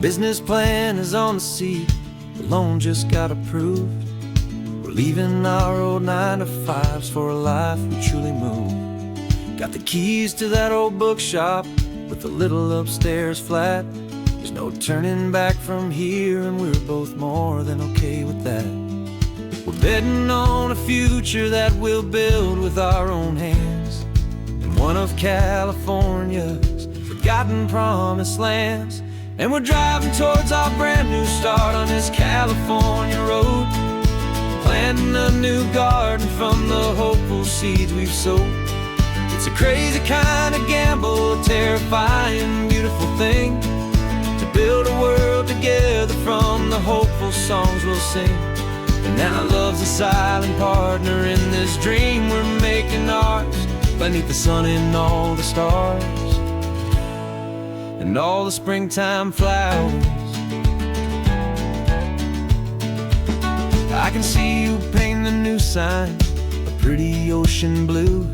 business plan is on the seat, the loan just got approved. We're leaving our old 9-to-5s for a life we truly move. Got the keys to that old bookshop with the little upstairs flat. There's no turning back from here, and we're both more than okay with that. We're betting on a future that we'll build with our own hands in one of California's forgotten promised lands. And we're driving towards our brand new start on this California road, planting a new garden from the hopeful seeds we've sowed. It's a crazy kind of gamble, a terrifying, beautiful thing, to build a world together from the hopeful songs we'll sing. And now love's a silent partner in this dream we're making ours, beneath the sun and all the stars and all the springtime flowers. I can see you painting the new sign a pretty ocean blue,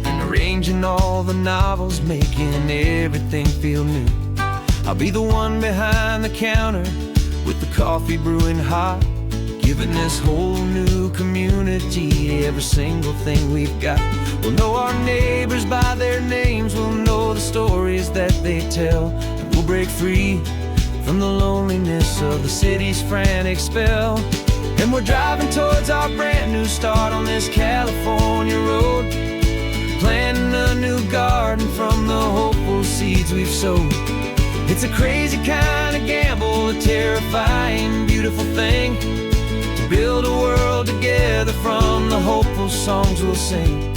and arranging all the novels, making everything feel new. I'll be the one behind the counter with the coffee brewing hot, giving this whole new community every single thing we've got. We'll know our neighbors by their names, we'll know the stories that they tell, and we'll break free from the loneliness of the city's frantic spell. And we're driving towards our brand new start on this California road, planting a new garden from the hopeful seeds we've sowed. It's a crazy kind of gamble, a terrifying, beautiful thing, to build a world together from the hopeful songs we'll sing.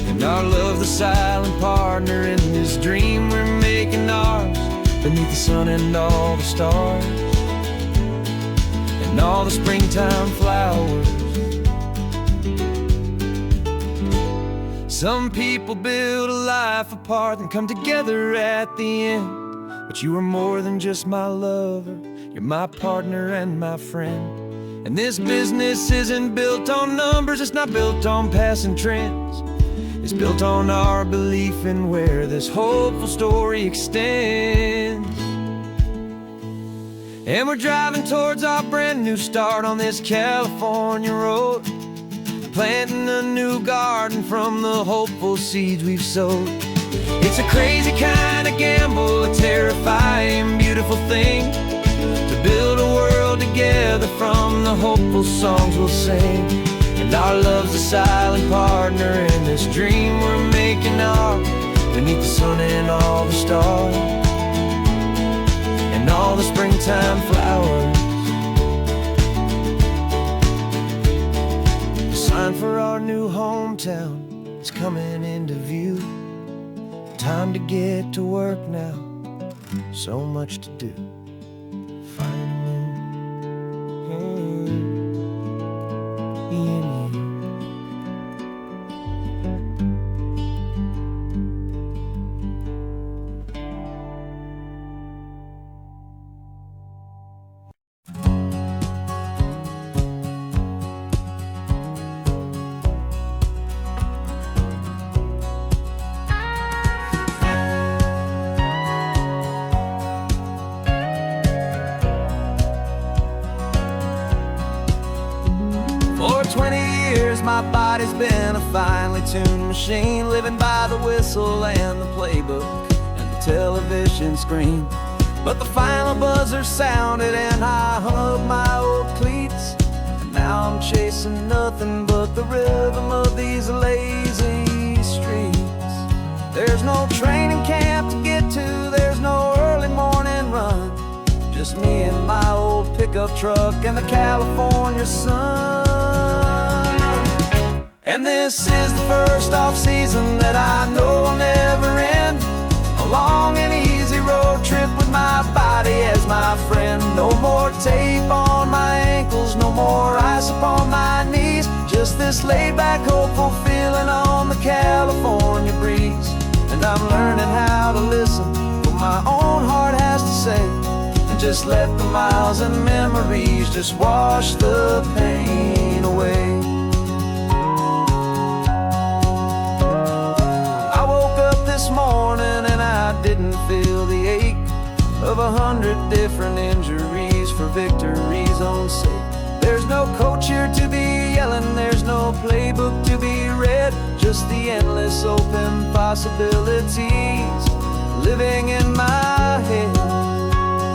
And our love's the silent partner in this dream we're making ours, beneath the sun and all the stars and all the springtime flowers. Some people build a life apart and come together at the end, but you are more than just my lover, you're my partner and my friend. And this business isn't built on numbers, it's not built on passing trends. It's built on our belief in where this hopeful story extends. And we're driving towards our brand new start on this California road, planting a new garden from the hopeful seeds we've sowed. It's a crazy kind of gamble, a terrifying, beautiful thing, to build a world together from the hopeful songs we'll sing. And our love's a silent partner in this dream we're making ours, beneath the sun and all the stars and all the springtime flowers. The sign for our new hometown is coming into view. Time to get to work now, so much to do. For 20 years my body's been a finely tuned machine, living by the whistle and the playbook and the television screen. But the final buzzer sounded and I hung up my old cleats, and now I'm chasing nothing but the rhythm of these lazy streets. There's no training camp to get to, there's no early morning run, just me and my old pickup truck and the California sun. And this is the first off-season that I know will never end, a long and easy road trip with my body as my friend. No more tape on my ankles, no more ice upon my knees, just this laid-back, hopeful feeling on the California breeze. And I'm learning how to listen what my own heart has to say, and just let the miles and memories just wash the pain away. This morning and I didn't feel the ache of 100 different victory's own sake. There's no coach here to be yelling, there's no playbook to be read, just the endless open possibilities living in my head.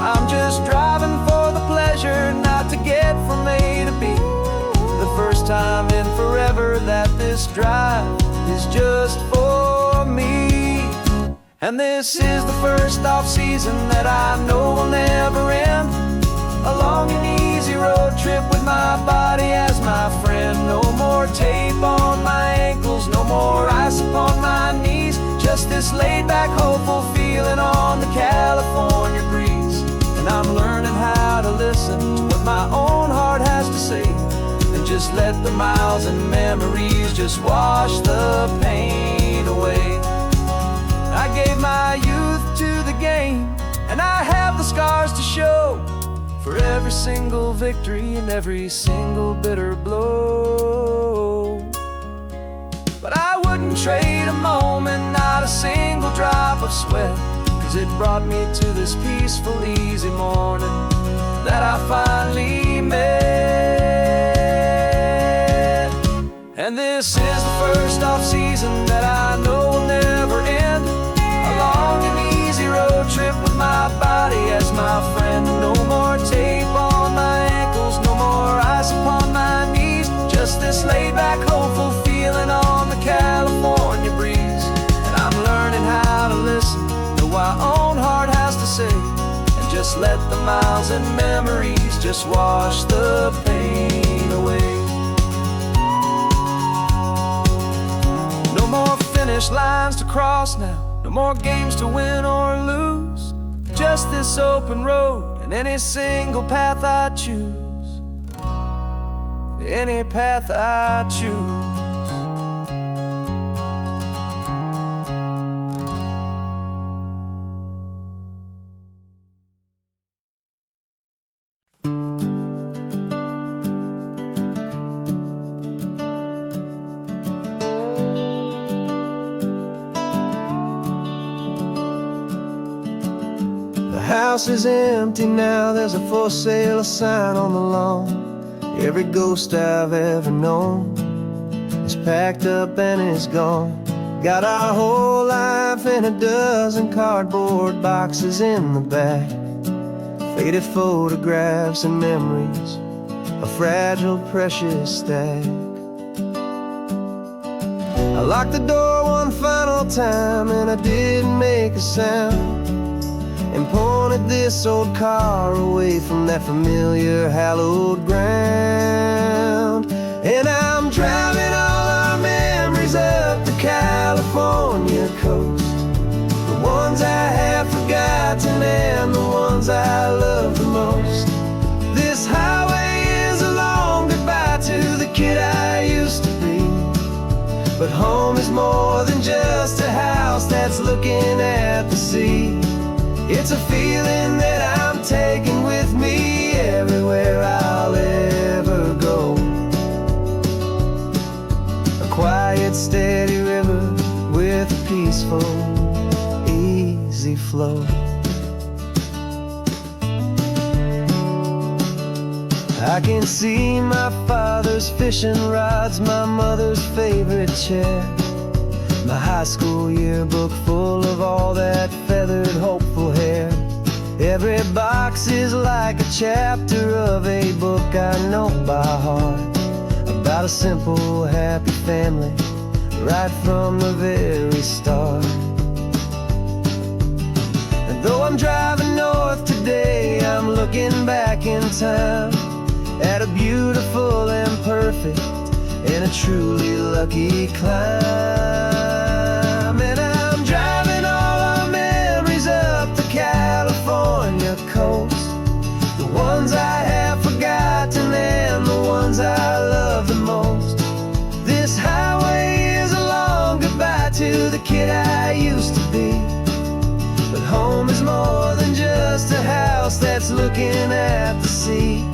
I'm just driving for the pleasure, not to get from A to B. The first time in forever that this drive is just for me. And this is the first off-season that I know will never end. A long and easy road trip with my body as my friend. No more tape on my ankles, no more ice upon my knees. Just this laid-back, hopeful feeling on the California breeze. And I'm learning how to listen to what my own heart has to say, and just let the miles and memories just wash the pain away. I gave my youth to the game, and I have the scars to show for every single victory and every single bitter blow. But I wouldn't trade a moment, not a single drop of sweat, 'cause it brought me to this peaceful, easy morning that I finally met. And this is the first off-season that I know will never end. A long and easy road trip with my body as my friend. No more tape on my ankles, no more ice upon my knees. Just this laid-back, hopeful feeling on the California breeze. And I'm learning how to listen to what my own heart has to say, and just let the miles and memories just wash the pain away. No more finish lines to cross now, no more games to win or lose. Just this open road and any single path I choose. Any path I choose. The house is empty now, there's a for sale sign on the lawn. Every ghost I've ever known is packed up and is gone. Got our whole life in a dozen cardboard boxes in the back. Faded photographs and memories, a fragile, precious stack. I locked the door one final time and I didn't make a sound, and pointed this old car away from that familiar hallowed ground. And I'm driving all our memories up the California coast, the ones I have forgotten and the ones I love the most. This highway is a long goodbye to the kid I used to be, but home is more than just a house that's looking at the sea. It's a feeling that I'm taking with me everywhere I'll ever go. A quiet, steady river with a peaceful, easy flow. I can see my father's fishing rods, my mother's favorite chair, my high school yearbook full of all that feathered, hopeful hair. Every box is like a chapter of a book I know by heart, about a simple, happy family right from the very start. And though I'm driving north today, I'm looking back in time at a beautiful and perfect and a truly lucky climb. And I'm driving all our memories up the California coast, the ones I have forgotten and the ones I love the most. This highway is a long goodbye to the kid I used to be, but home is more than just a house that's looking at the sea.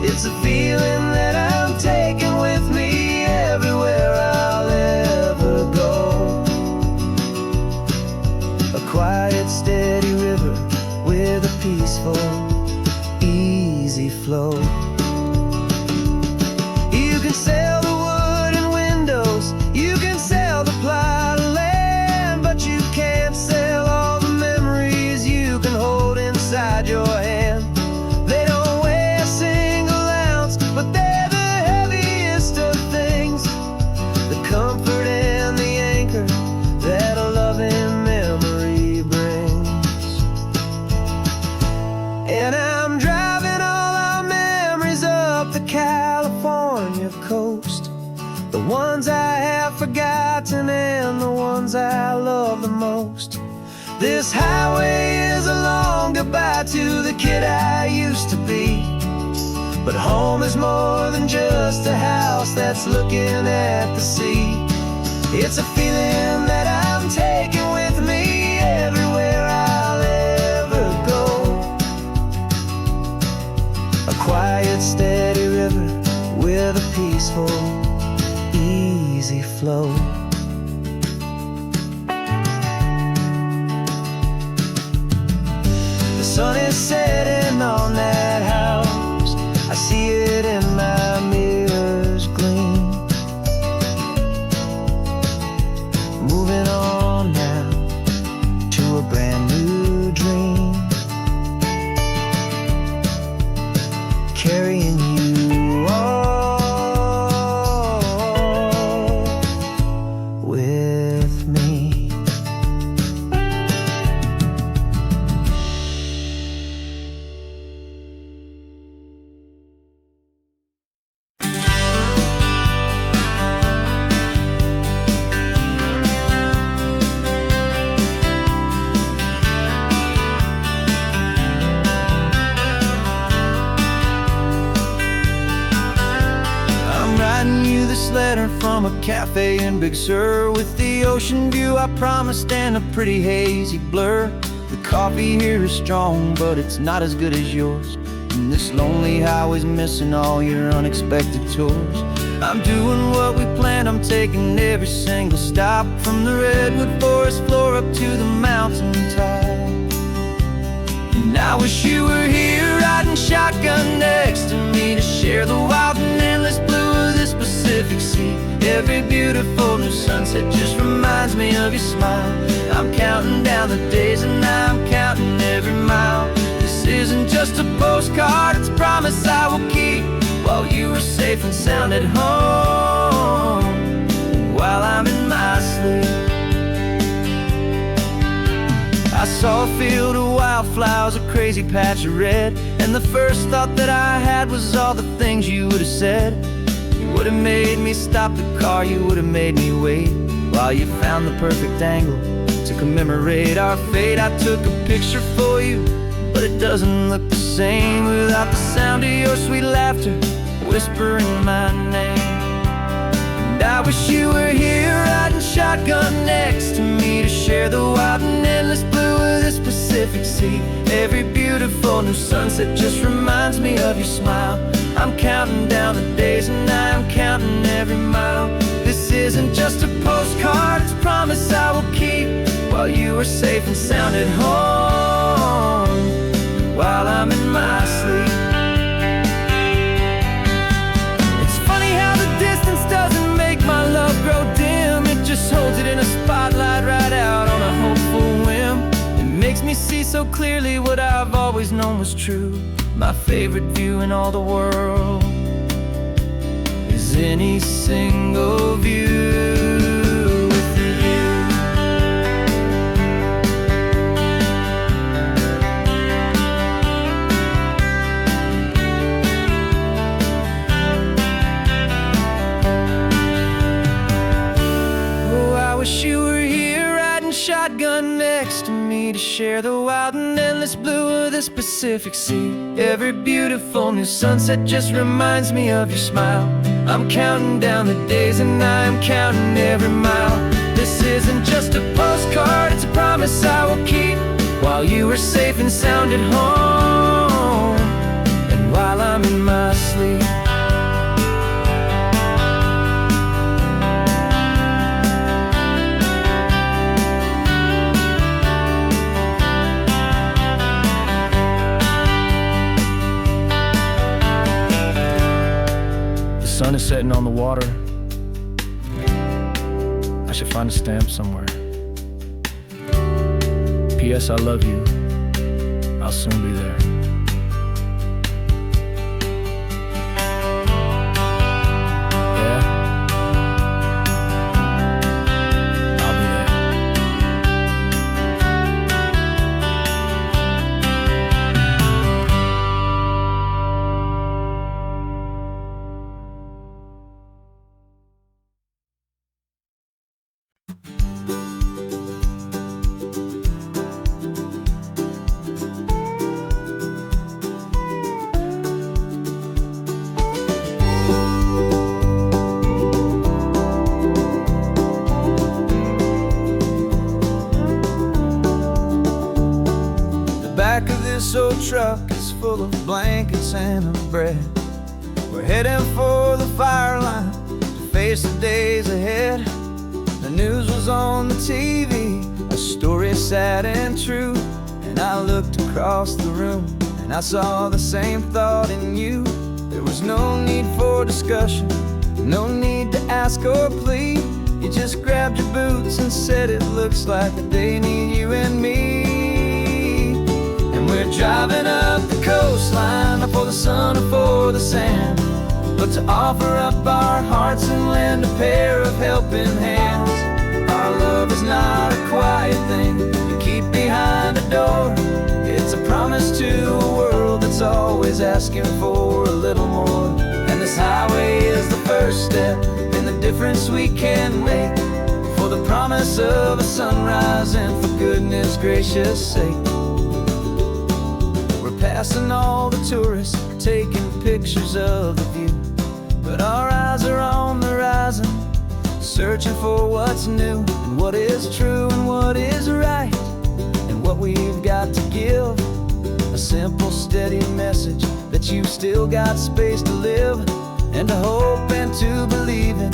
It's a feeling that I'm taking with me everywhere I'll ever go. A quiet, steady river with a peaceful, easy can sell the wood and windows, you can sell the plot of land, but you can't sell all the memories you can hold inside your hand. They don't weigh a single ounce, but they're the heaviest of things, the comfort and the anchor that a loving memory brings. And I'm driving all our memories up the California coast, the ones I have forgotten and the ones I love the most. This highway is a long goodbye to the kid I used to be, but home is more than just a house that's looking at the sea. It's a feeling that I'm taking with me everywhere I'll ever go. A quiet, steady river with a peaceful, easy flow. The sun is setting on that house, I see it in my mirror's gleam. Moving on now to a brand new dream, carrying you all with me. You this letter from a cafe in Big Sur, with the ocean view I promised and a pretty hazy blur. The coffee here is strong, but it's not as good as yours, and this lonely highway's missing all your unexpected tours. I'm doing what we planned, I'm taking every single stop, from the redwood forest floor up to the mountain top. And I wish you were here riding shotgun next to me to share the wild and endless blue of this Pacific Sea. Every beautiful new sunset just reminds me of your smile. I'm counting down the days and I'm counting every mile. This isn't just a postcard, it's a promise I will keep, while you are safe and sound at home, while I'm in my sleep. I saw a field of wildflowers, a crazy patch of red, and the first thought that I had was all the things you would have said. You would have made me stop the car, you would have made me wait, while you found the perfect angle to commemorate our fate. I took a picture for you, but it doesn't look the same without the sound of your sweet laughter whispering my name. And I wish you were here riding shotgun next to me to share the wild and endless blue of this Pacific Sea. Every beautiful new sunset just reminds me of your smile. I'm counting down the days and I'm counting every mile. This isn't just a postcard, it's a promise I will keep, while you are safe and sound at home, while I'm in my sleep. It's funny how the distance doesn't make my love grow dim, it just holds it in a spotlight right out on a hopeful whim. It makes me see so clearly what I've always known was true. My favorite view in all the world is any single view with you. Oh, I wish you were here riding shotgun next to me to share the wild and endless blue of this Pacific Sea. Every beautiful new sunset just reminds me of your smile. I'm counting down the days and I'm counting every mile. This isn't just a postcard, it's a promise I will keep, while you are safe and sound at home, and while I'm in my sleep. The sun is setting Sitting on the water, I should find a stamp somewhere. P.S. I love you, I'll soon be there. Yeah, I'll be there. Back of this old truck is full of blankets and of bread. We're heading for the fire line to face the days ahead. The news was on the TV, a story sad and true. And I looked across the room and I saw the same thought in you. There was no need for discussion, no need to ask or plead. You just grabbed your boots and said it looks like that they need you and me. We're driving up the coastline, not for the sun or for the sand, but to offer up our hearts and lend a pair of helping hands. Our love is not a quiet thing you keep behind a door. It's a promise to a world that's always asking for a little more. And this highway is the first step in the difference we can make, for the promise of a sunrise and for goodness gracious sake. Passing all the tourists, taking pictures of the view, but our eyes are on the horizon, searching for what's new, and what is true and what is right, and what we've got to give. A simple, steady message that you've still got space to live, and to hope and to believe in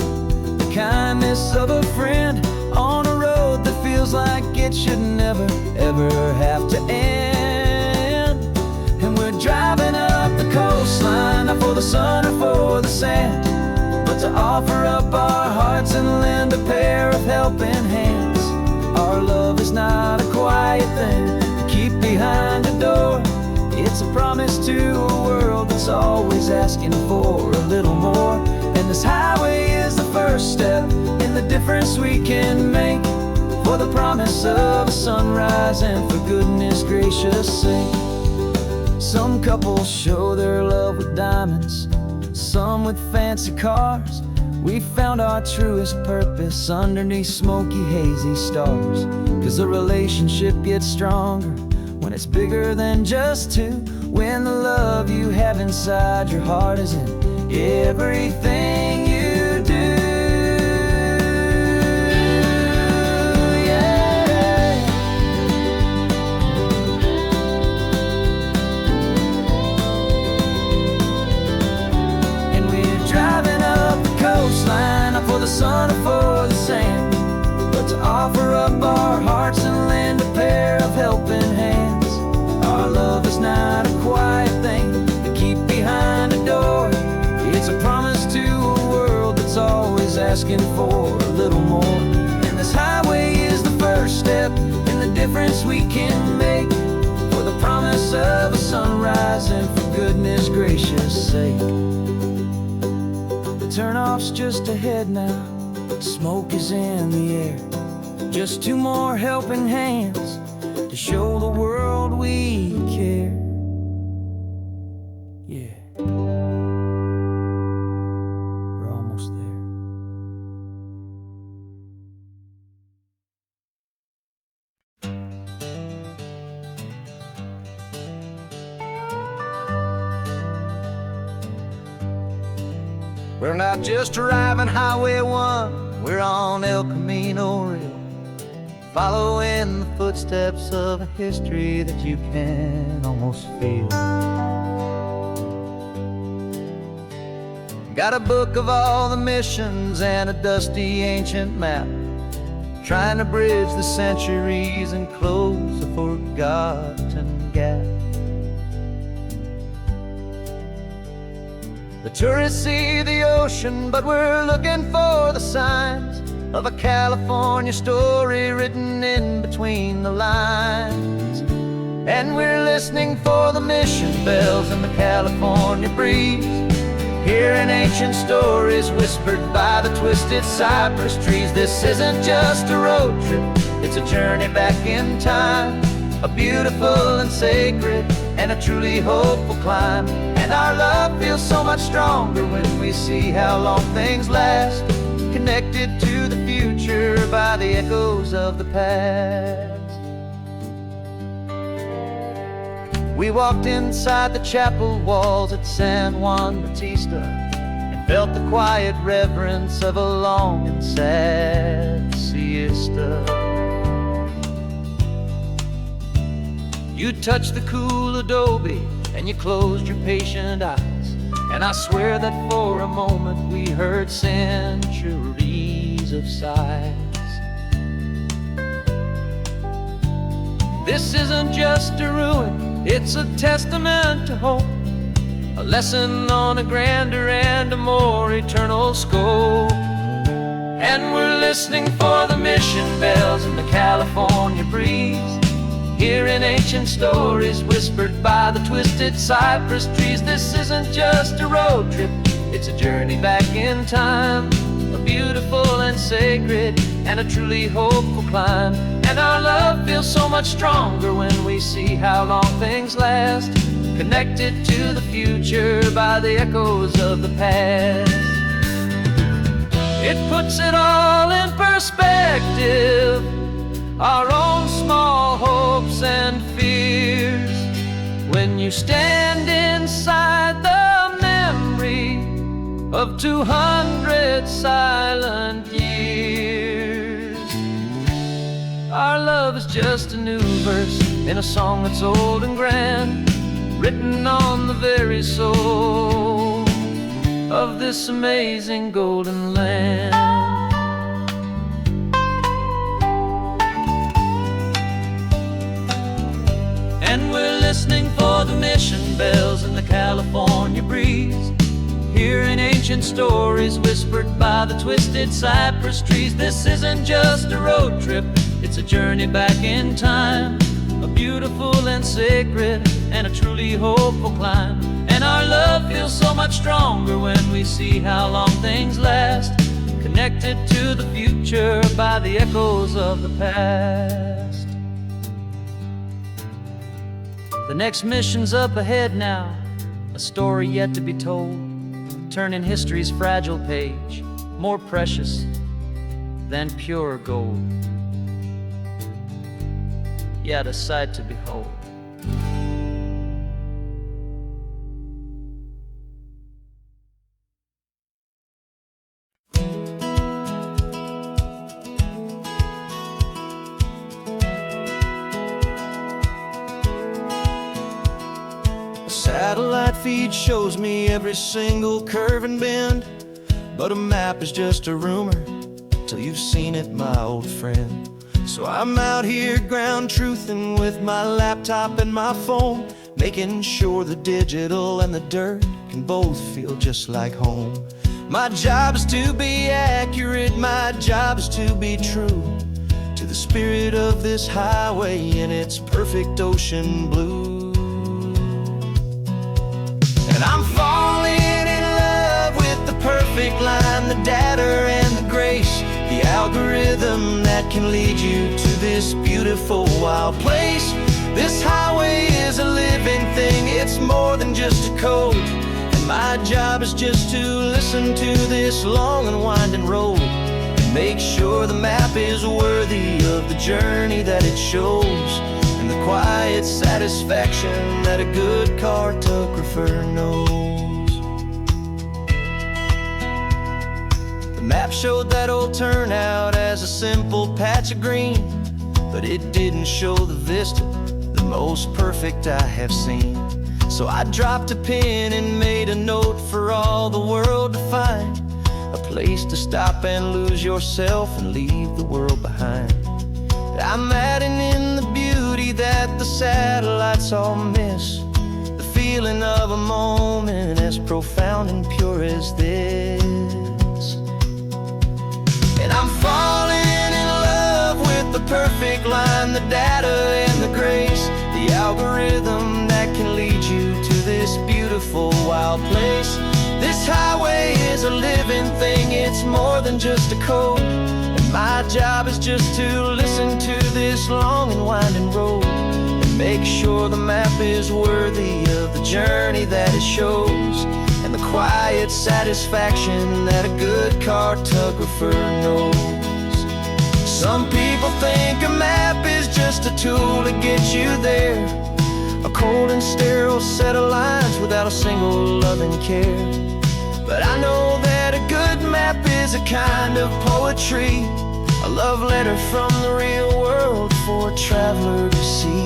the kindness of a friend on a road that feels like it should never, ever have to end. Driving up the coastline, not for the sun or for the sand, but to offer up our hearts and lend a pair of helping hands. Our love is not a quiet thing to keep behind a door. It's a promise to a world that's always asking for a little more. And this highway is the first step in the difference we can make, for the promise of a sunrise and for goodness gracious sake. Some couples show their love with diamonds, some with fancy cars. We found our truest purpose underneath smoky, hazy stars. 'Cause a relationship gets stronger when it's bigger than just two, when the love you have inside your heart is in everything you do. Not for the sun or for the sand, but to offer up our hearts and lend a pair of helping hands. Our love is not a quiet thing to keep behind a door. It's a promise to a world that's always asking for a little more. And this highway is the first step in the difference we can make, for the promise of a sunrise and for goodness gracious sake. Turnoff's just ahead now, smoke is in the air. Just two more helping hands to show the world we care. Yeah, we're almost there. We're not just driving Highway 1, we're on El Camino Real, following the footsteps of a history that you can almost feel. Got a book of all the missions and a dusty ancient map, trying to bridge the centuries and close a forgotten gap. The tourists see the ocean, but we're looking for the signs of a California story written in between the lines. And we're listening for the mission bells in the California breeze, hearing ancient stories whispered by the twisted cypress trees. This isn't just a road trip, it's a journey back in time, a beautiful and sacred and a truly hopeful climb. And our love feels so much stronger when we see how long things last, connected to the future by the echoes of the past. We walked inside the chapel walls at San Juan Bautista and felt the quiet reverence of a long and sad siesta. You touched the cool adobe and you closed your patient eyes, and I swear that for a moment we heard centuries of sighs. This isn't just a ruin, it's a testament to hope, a lesson on a grander and a more eternal scope. And we're listening for the mission bells in the California breeze, hearing ancient stories whispered by the twisted cypress trees. This isn't just a road trip, it's a journey back in time, a beautiful and sacred and a truly hopeful climb. And our love feels so much stronger when we see how long things last, connected to the future by the echoes of the past. It puts it all in perspective, our own small hopes and fears, when you stand inside the memory of 200 silent years. Our love is just a new verse in a song that's old and grand, written on the very soul of this amazing golden land. And we're listening for the mission bells in the California breeze, hearing ancient stories whispered by the twisted cypress trees. This isn't just a road trip, it's a journey back in time, a beautiful and sacred and a truly hopeful climb. And our love feels so much stronger when we see how long things last, connected to the future by the echoes of the past. The next mission's up ahead now, a story yet to be told, turning history's fragile page more precious than pure gold. Yet a sight to behold. Satellite feed shows me every single curve and bend, but a map is just a rumor till you've seen it, my old friend. So I'm out here ground truthing with my laptop and my phone, making sure the digital and the dirt can both feel just like home. My job is to be accurate, my job is to be true to the spirit of this highway in its perfect ocean blue. And I'm falling in love with the perfect line, the data and the grace, the algorithm that can lead you to this beautiful wild place. This highway is a living thing, it's more than just a code. And my job is just to listen to this long and winding road and make sure the map is worthy of the journey that it shows, and the quiet satisfaction that a good cartographer knows. The map showed that old turnout as a simple patch of green, but it didn't show the vista, the most perfect I have seen. So I dropped a pin and made a note for all the world to find, a place to stop and lose yourself and leave the world behind. I'm adding in the beauty that the satellites all miss, the feeling of a moment as profound and pure as this. And I'm falling in love with the perfect line, the data and the grace, the algorithm that can lead you to this beautiful wild place. This highway is a living thing, it's more than just a code. And my job is just to listen to this long and winding road and make sure the map is worthy of the journey that it shows, and the quiet satisfaction that a good cartographer knows. Some people think a map is just a tool to get you there, a cold and sterile set of lines without a single loving care. But I know that a good map is a kind of poetry, a love letter from the real world for a traveler to see.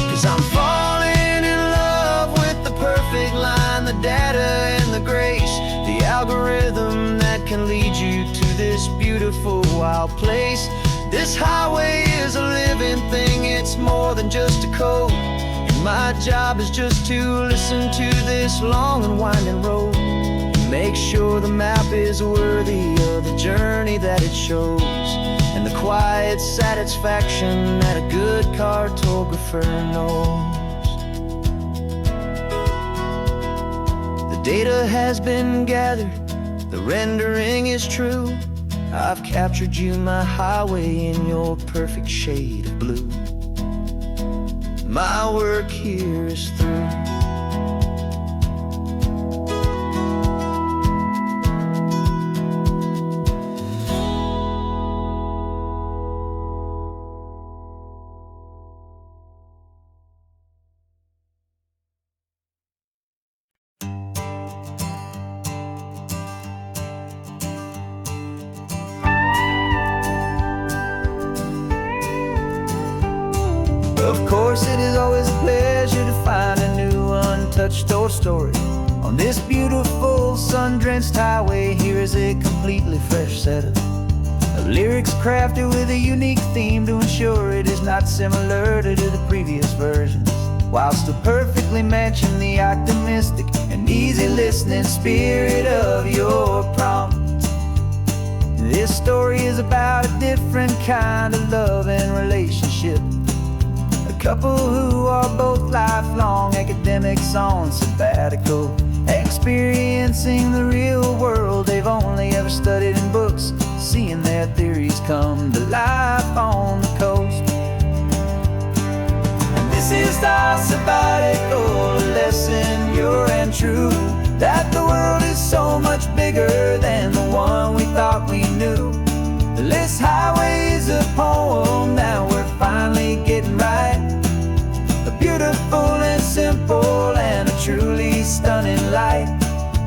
'Cause I'm falling in love with the perfect line, the data and the grace, the algorithm that can lead you to this beautiful wild place. This highway is a living thing, it's more than just a code. And my job is just to listen to this long and winding road and make sure the map is worthy of the journey that it shows, and the quiet satisfaction that a good cartographer knows. The data has been gathered, the rendering is true. I've captured you, my highway, in your perfect shade of blue. My work here is through. Of course, it is always a pleasure to find a new untouched story. On this beautiful sun-drenched highway, here is a completely fresh set of lyrics crafted with a unique theme to ensure it is not similar to the previous versions, while still perfectly matching the optimistic and easy listening spirit of your prompt. This story is about a different kind of love and relationship. Couple who are both lifelong academics on sabbatical, experiencing the real world they've only ever studied in books, seeing their theories come to life on the coast. And this is our sabbatical lesson, pure and true, that the world is so much bigger than the one we thought we knew. This highway is a poem that we're finally getting right, a beautiful and simple and a truly stunning light.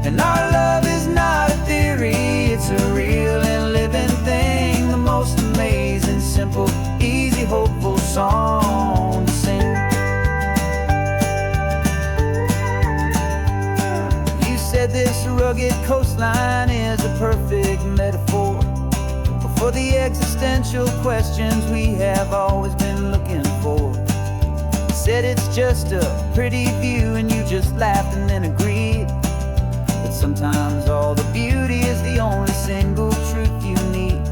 And our love is not a theory, it's a real and living thing, the most amazing, simple, easy, hopeful song to sing. You said this rugged coastline is a perfect metaphor for the existential questions we have always been looking for. You said it's just a pretty view and you just laughed and then agreed, but sometimes all the beauty is the only single truth you need.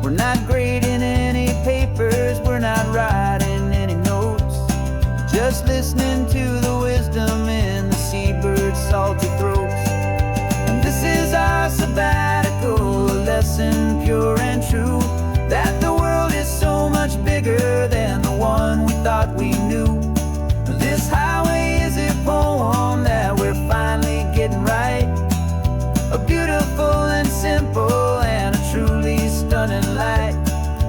We're not grading any papers, we're not writing any notes, just listening to the wisdom in the seabird's salty throats. And this is our sabbatical lesson, pure and true, that the world is so much bigger than the one we thought we knew. This highway is a poem that we're finally getting right, a beautiful and simple and a truly stunning light.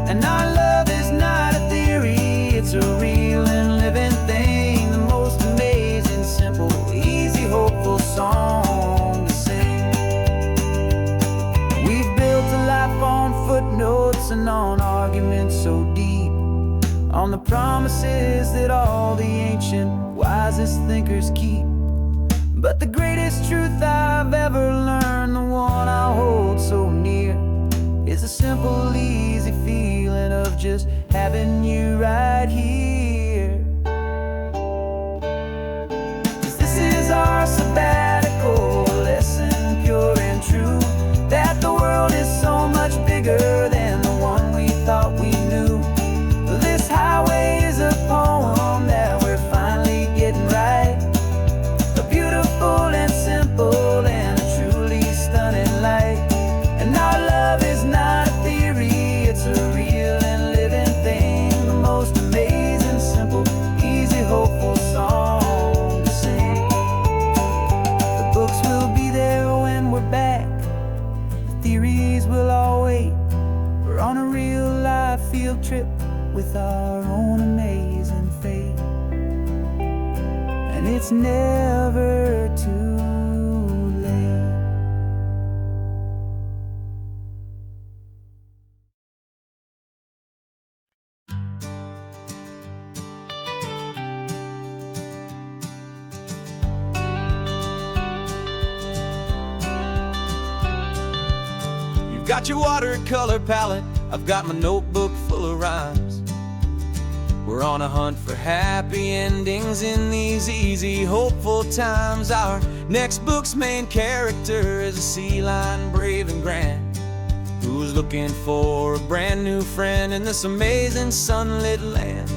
And our love is not a theory, it's a real and living thing, the most amazing, simple, easy, hopeful song to sing. We've built a lesson on arguments so deep, on the promises that all the ancient wisest thinkers keep. But the greatest truth I've ever learned, the one I hold so near, is a simple, easy feeling of just having you right here. 'Cause this is our sabbatical, a lesson pure and true, that the world is so much bigger than the one we thought we knew. This highway is a poem that we're finally getting right, a beautiful and simple and a truly stunning light. And our love is not a theory, it's a real and living thing, the most amazing, simple, easy, hopeful song to sing. The books will be there when we're back, the theories will all wait. We're on a real life field trip with our own amazing fate, and it's never too late. You've got your watercolor palette, I've got my notebook full of rhymes. We're on a hunt for happy endings in these easy, hopeful times. Our next book's main character is a sea lion, brave and grand, who's looking for a brand new friend in this amazing sunlit land.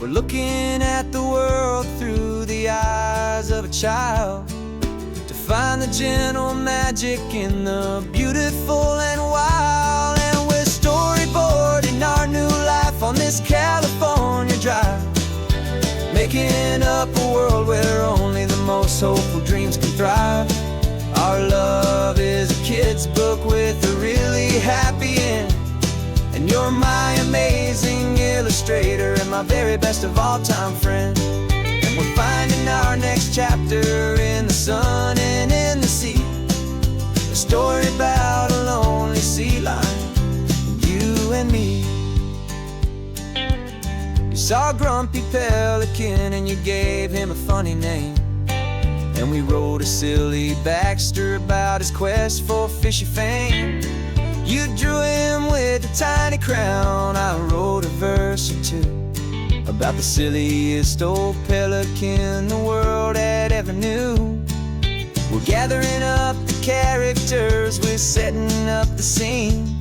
We're looking at the world through the eyes of a child, to find the gentle magic in the beautiful and wild. And we're storyboarding our new life on this California drive, making up a world where only the most hopeful dreams can thrive. Our love is a kid's book with a really happy end, and you're my amazing illustrator and my very best of all time friend. And we're finding our next chapter in the sun and in the sea, a story about a lonely sea lion, you and me. You saw a grumpy pelican and you gave him a funny name, and we wrote a silly Baxter about his quest for fishy fame. You drew him with a tiny crown, I wrote a verse or two about the silliest old pelican the world had ever knew. We're gathering up the characters, we're setting up the scene,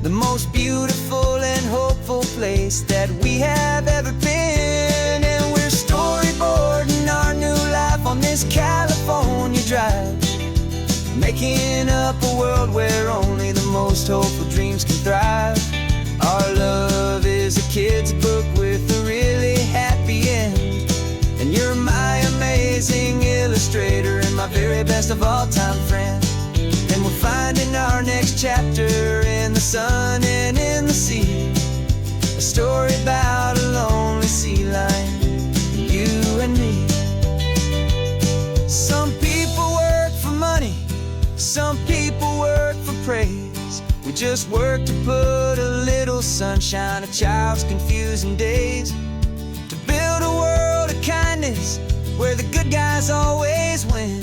the most beautiful and hopeful place that we have ever been. And we're storyboarding our new life on this California drive, making up a world where only the most hopeful dreams can thrive. Our love is a kid's book with a really happy end, and you're my amazing illustrator and my very best of all time friend. And we're finding our next chapter in the sun and in the sea, a story about a lonely sea lion, you and me. Some people work for money, some people work for praise. We just work to put a little sunshine in a child's confusing days, to build a world of kindness where the good guys always win,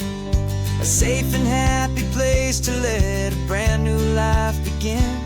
a safe and happy place to let a brand new life begin.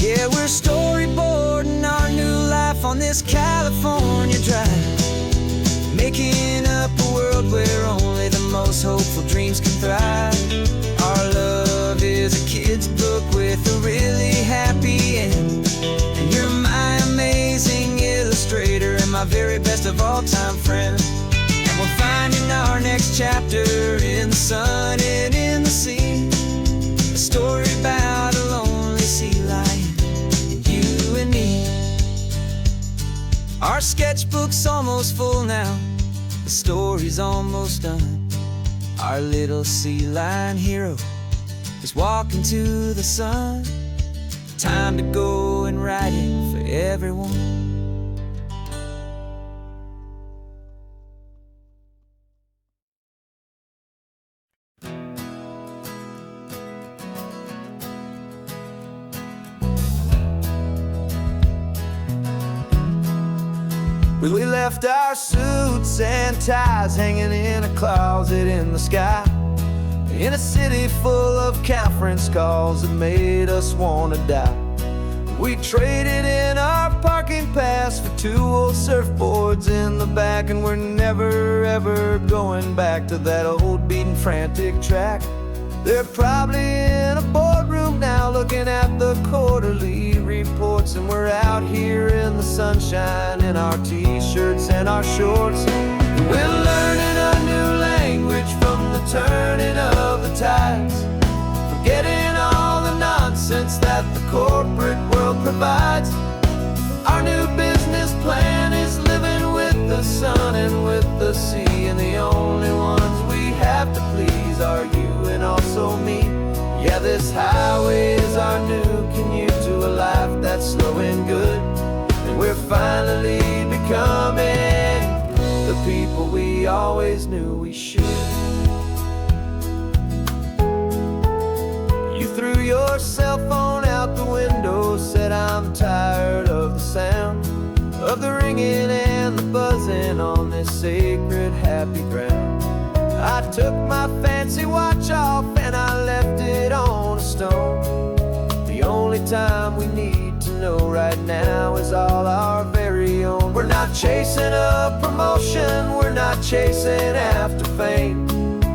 Yeah, we're storyboarding our new life on this California drive, making up a world where only the most hopeful dreams can thrive. Our love is a kid's book with a really happy end, and you're my amazing illustrator and my very best of all time friend. And we're finding our next chapter in the sun and in the sea, a story about a lonely sea lion, you and me. Our sketchbook's almost full now, the story's almost done. Our little sea lion hero is walking to the sun. Time to go and ride it for everyone. We left our suits and ties hanging in a closet in the sky, in a city full of conference calls that made us want to die. We traded in our parking pass for 2 old surfboards in the back, and we're never ever going back to that old beaten frantic track. They're probably in a boardroom now looking at the quarterly reports, and we're out here in the sunshine in our t-shirts and our shorts. We're learning a new language from the turning of the tides, forgetting all the nonsense that the corporate world provides. Our new business plan is living with the sun and with the sea, and the only ones we have to please are you and also me. Yeah, this highway is our new commute to a life that's slow and good, and we're finally becoming the people we always knew we should. You threw your cell phone out the window, said I'm tired of the sound of the ringing and the buzzing on this sacred happy ground. I took my fancy watch off and I left it on a stone. The only time we need to know right now is all our very own. We're not chasing a promotion, we're not chasing after fame.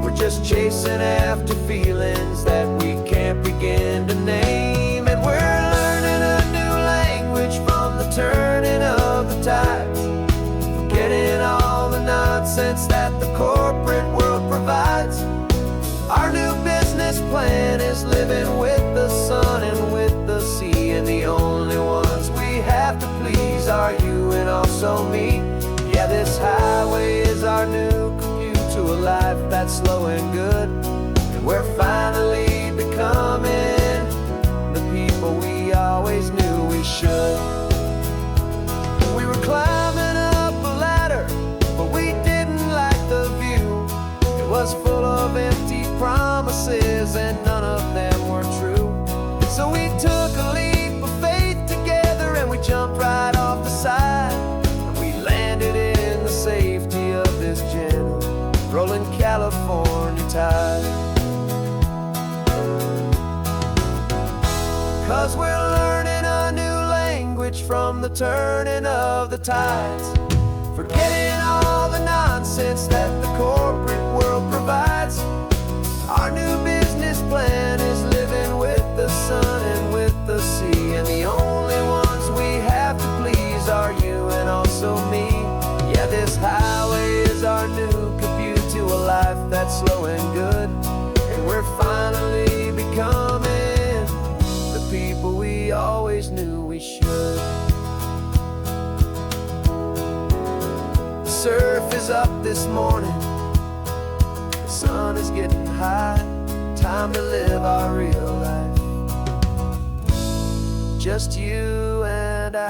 We're just chasing after feelings that we can't begin to name. And we're learning a new language from the turning of the tides, forgetting all the nonsense that the corporate world provides. Our new business plan is living with the sun and with the sea, and the only ones we have to please are you and also me. Yeah, this highway is our new commute to a life that's slow and good, and we're finally becoming the people we always knew we should. We were climbing up a ladder, but we didn't like the view. It was full of empty promises and none of them were true. So we took a leap of faith together and we jumped right off the side, and we landed in the safety of this gentle rolling California tide. 'Cause we're learning a new language from the turning of the tides, forgetting all the nonsense that the corporate world provides. Our new business plan is living with the sun and with the sea, and the only ones we have to please are you and also me. Yeah, this highway is our new commute to a life that's slow and good, and we're finally becoming the people we always knew we should. The surf is up this morning, the sun is getting high, time to live our real life, just you and I,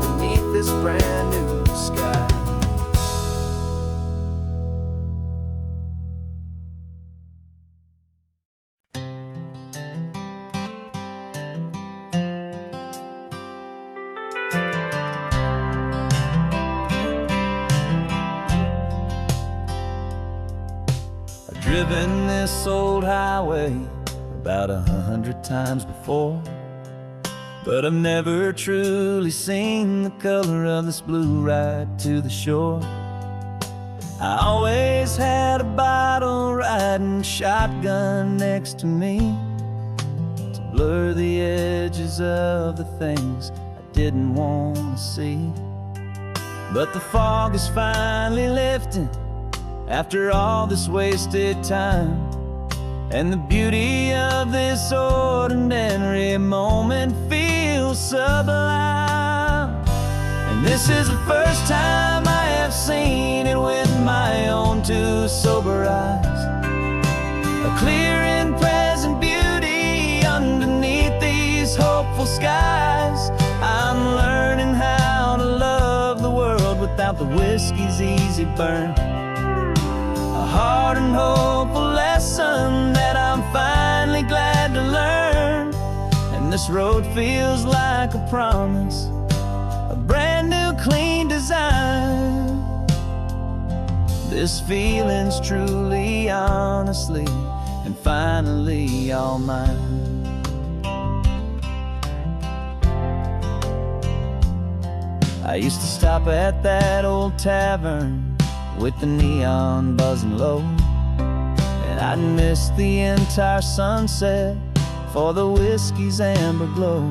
beneath this brand new sky. Driven this old highway about 100 times before, but I've never truly seen the color of this blue right to the shore. I always had a bottle riding shotgun next to me to blur the edges of the things I didn't want to see. But the fog is finally lifting after all this wasted time, and the beauty of this ordinary moment feels sublime. And This is the first time I have seen it with my own two sober eyes. A clear and present beauty underneath these hopeful skies. I'm learning how to love the world without the whiskey's easy burn. A hard and hopeful lesson that I'm finally glad to learn. And this road feels like a promise, a brand new clean design. This feeling's truly, honestly, and finally all mine. I used to stop at that old tavern with the neon buzzing low, and I'd miss the entire sunset for the whiskey's amber glow.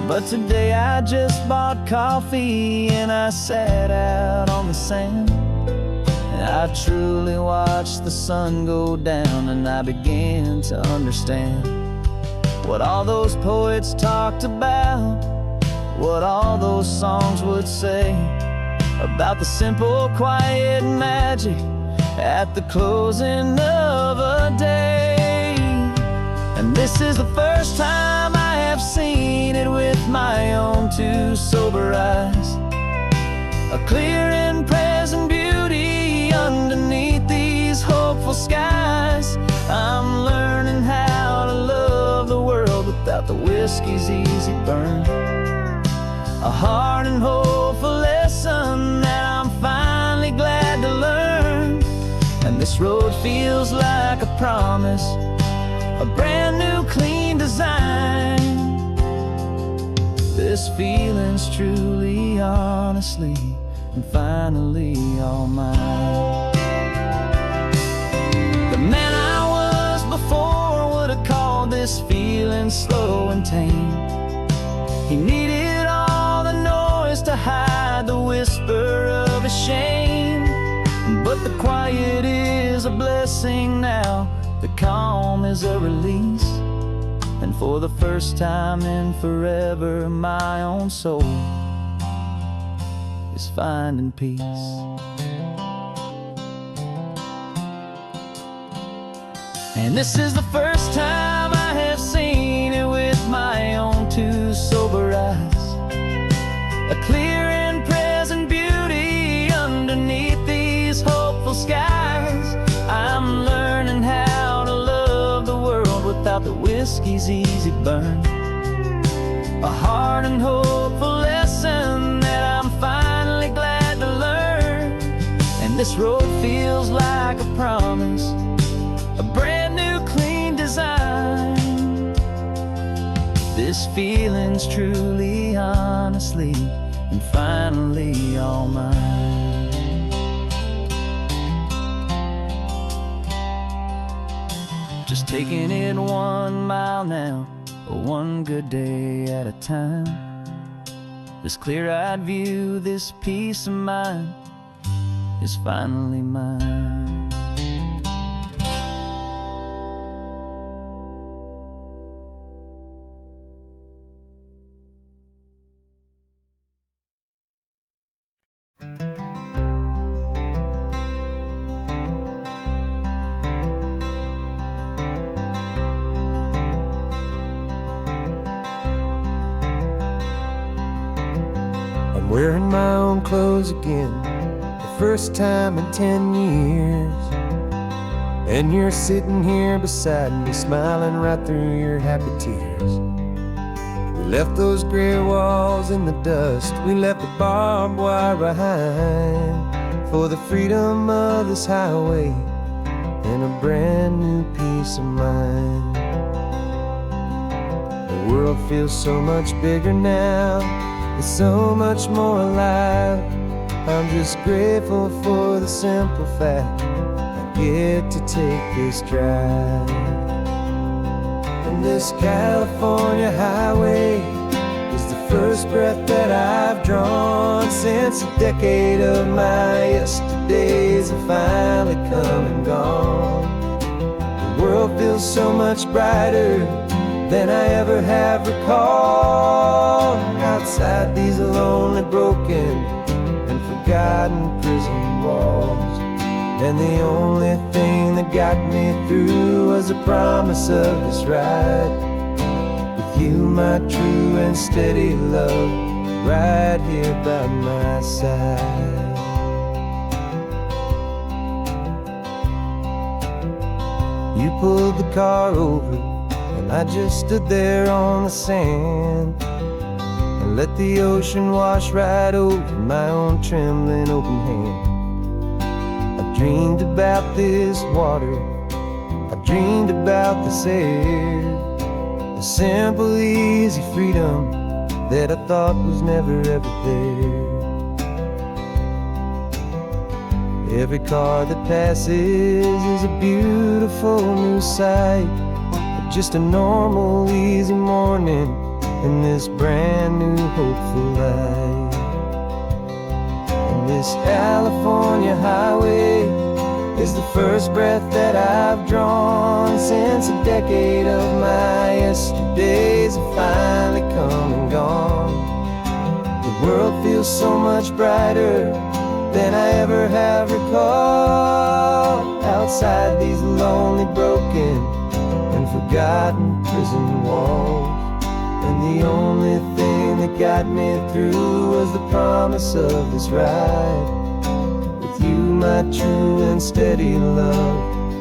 But today I just bought coffee and I sat out on the sand, and I truly watched the sun go down, and I began to understand what all those poets talked about, what all those songs would say about the simple, quiet magic at the closing of a day. And this is the first time I have seen it with my own two sober eyes. A clear and present beauty underneath these hopeful skies. I'm learning how to love the world without the whiskey's easy burn. A hard and hopeful lesson that I'm finally glad to learn. And this road feels like a promise, a brand new clean design. This feeling's truly, honestly, and finally all mine. The man I was before would have called this feeling slow and tame. He needed all the noise to hide the whisper of his shame. But the quiet is a blessing now, the calm is a release. And for the first time in forever, my own soul is finding peace. And this is the first time I have seen it with my own two sober eyes. A clear and present beauty underneath these hopeful skies. I'm learning how to love the world without the whiskey's easy burn. A hard and hopeful lesson that I'm finally glad to learn. And this road feels like a promise, a brand new clean design. This feeling's truly, honestly, and finally all mine. Just taking it 1 mile now, one good day at a time. This clear-eyed view, this peace of mind is finally mine. I'm wearing my own clothes again, the first time in 10 years. And you're sitting here beside me, smiling right through your happy tears. We left those gray walls in the dust, we left the barbed wire behind, for the freedom of this highway and a brand new peace of mind. The world feels so much bigger now, it's so much more alive. I'm just grateful for the simple fact I get to take this drive. And this California highway is the first breath that I've drawn since a decade of my yesterdays have finally come and gone. The world feels so much brighter than I ever have recalled. Outside these lonely, broken, and forgotten prison walls. And the only thing that got me through was the promise of this ride with you, my true and steady love, right here by my side. You pulled the car over, and I just stood there on the sand and let the ocean wash right over my own trembling open hand. I dreamed about this water, I dreamed about this air, the simple, easy freedom that I thought was never ever there. Every car that passes is a beautiful new sight, but just a normal, easy morning in this brand new, hopeful life. And this California highway is the first breath that I've drawn since a decade of my yesterdays have finally come and gone. The world feels so much brighter than I ever have recalled. Outside these lonely, broken, and forgotten prison walls. And the only thing that got me through was the promise of this ride with you, my true and steady love,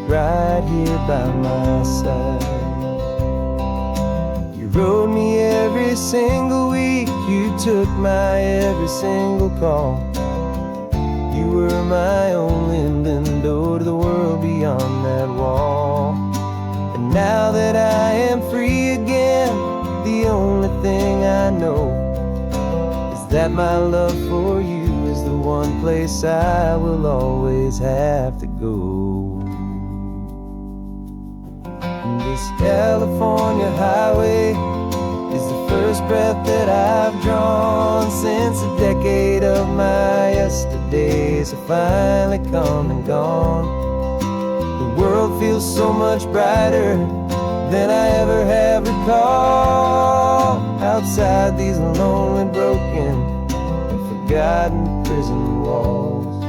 right here by my side. You rode me every single week, you took my every single call. You were my only window to the world beyond that wall. And now that I am free again, the only thing I know is that my love for you is the one place I will always have to go. And this California highway is the first breath that I've drawn since a decade of my yesterdays have finally come and gone. The world feels so much brighter than I ever have recalled. Outside these lonely, broken, and forgotten prison walls.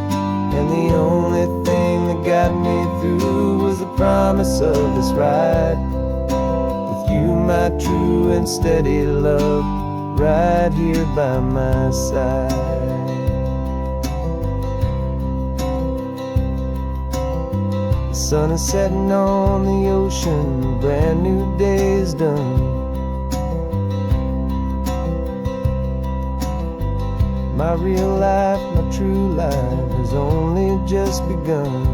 And the only thing that got me through was the promise of this ride with you, my true and steady love, right here by my side. The sun is setting on the ocean, a brand new day is done. My real life, my true life has only just begun.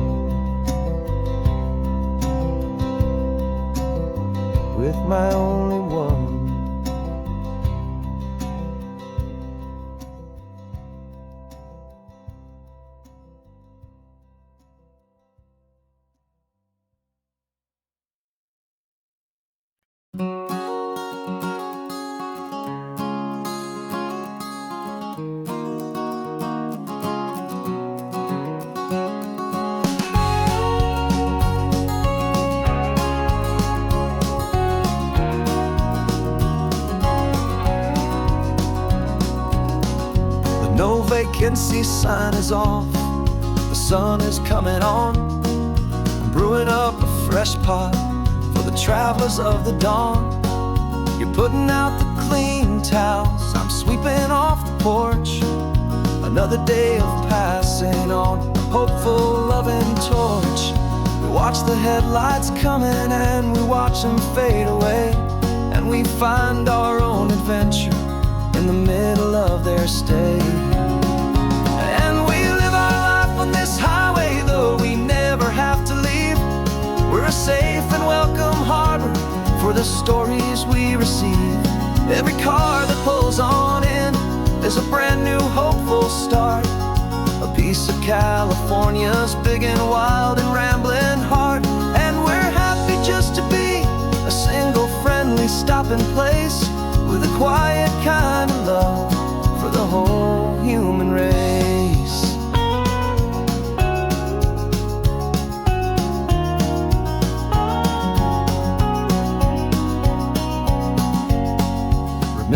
With my only one. No vacancy sign is off, the sun is coming on. I'm brewing up a fresh pot for the travelers of the dawn. You're putting out the clean towels, I'm sweeping off the porch. Another day of passing on, a hopeful, loving torch. We watch the headlights coming and we watch them fade away. And we find our own adventure in the middle of their stay. And we live our life on this highway, though we never have to leave. We're a safe and welcome harbor for the stories we receive. Every car that pulls on in is a brand new hopeful start. A piece of California's big and wild and rambling heart. And we're happy just to be a single friendly stopping place with a quiet kind of love for the whole human race.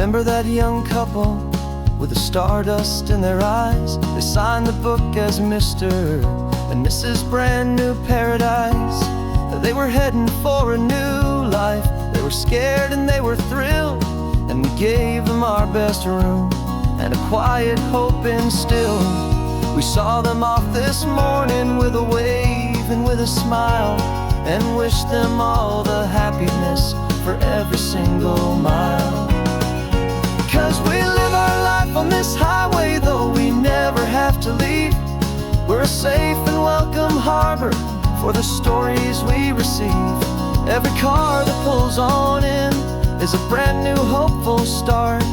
Remember that young couple with the stardust in their eyes? They signed the book as Mr. and Mrs. Brand New Paradise. They were heading for a new life. They were scared and they were thrilled, and we gave them our best room and a quiet hope instilled. We saw them off this morning with a wave and with a smile, and wished them all the happiness for every single mile. 'Cause we live our life on this highway, though we never have to leave. We're a safe and welcome harbor for the stories we receive. Every car that pulls on in is a brand new hopeful start,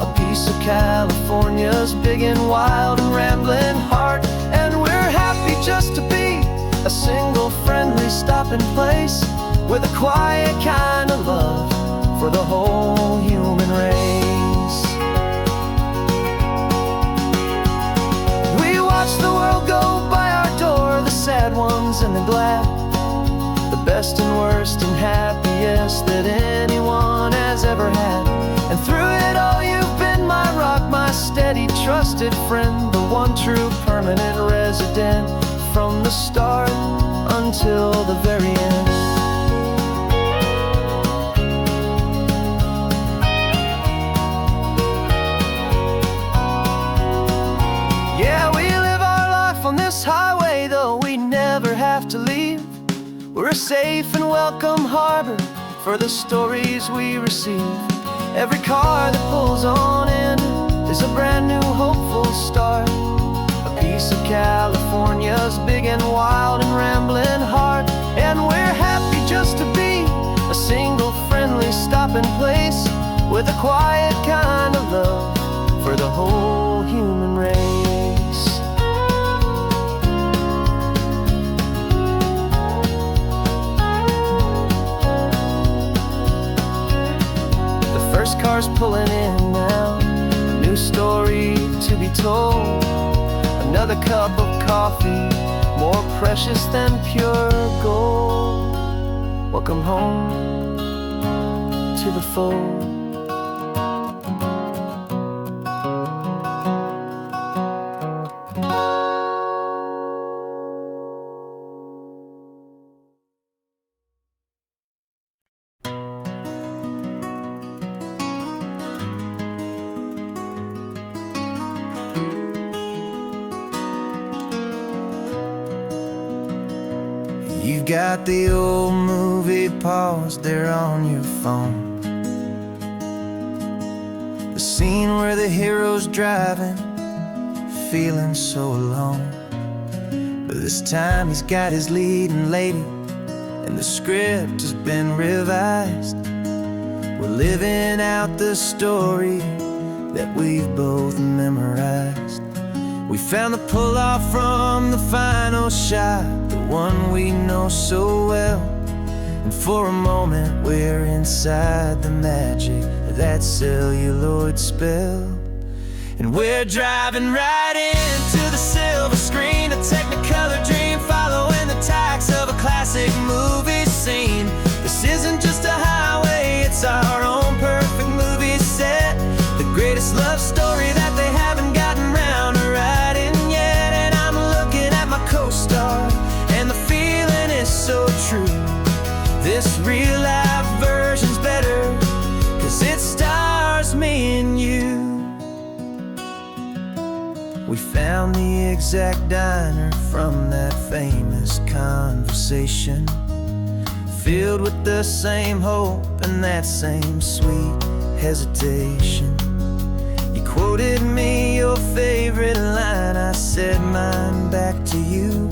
a piece of California's big and wild and rambling heart. And we're happy just to be a single friendly stopping place, with a quiet kind of love for the whole human race. We watch the world go by our door, the sad ones and the glad, the best and worst and happiest that anyone has ever had. And through it all you've been my rock, my steady trusted friend, the one true permanent resident, from the start until the very end. Yeah, we live our life on this highway, though we never have to leave. We're a safe and welcome harbor for the stories we receive. Every car that pulls on in is a brand new hopeful start, a piece of California's big and wild and rambling heart. And we're happy just to be a single friendly stopping place, with a quiet kind of love for the whole human race. The first car's pulling in now, a new story to be told. Another cup of coffee, more precious than pure gold. Welcome home to the fold. You've got the old movie paused there on your phone, the scene where the hero's driving, feeling so alone. But this time he's got his leading lady, and the script has been revised. We're living out the story that we've both memorized. We found the pull-off from the final shot, the one we know so well. And for a moment we're inside the magic of that celluloid spell. And we're driving right into the silver screen, a Technicolor dream, following the tacks of a classic movie scene. This isn't just a highway, it's our own perfect movie set, the greatest love story that they haven't gotten round to writing yet. And I'm looking at my co-star, and the feeling is so true. This real life version's better, 'cause it stars me and you. We found the exact diner from that famous conversation, filled with the same hope and that same sweet hesitation. You quoted me your favorite line, I said mine back to you,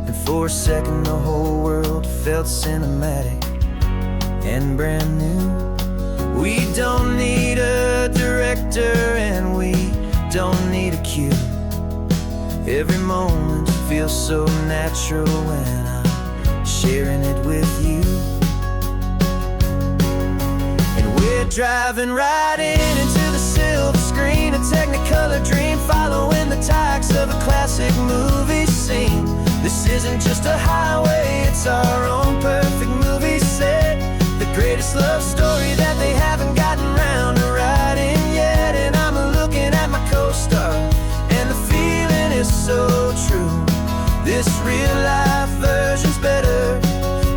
and for a second the whole world felt cinematic and brand new. We don't need a director and we don't need a cue. Every moment feels so natural when I'm sharing it with you. And we're driving right into the silver screen, a Technicolor dream, following the tacks of a classic movie scene. This isn't just a highway, it's our own perfect movie set, the greatest love story that they haven't gotten round to write.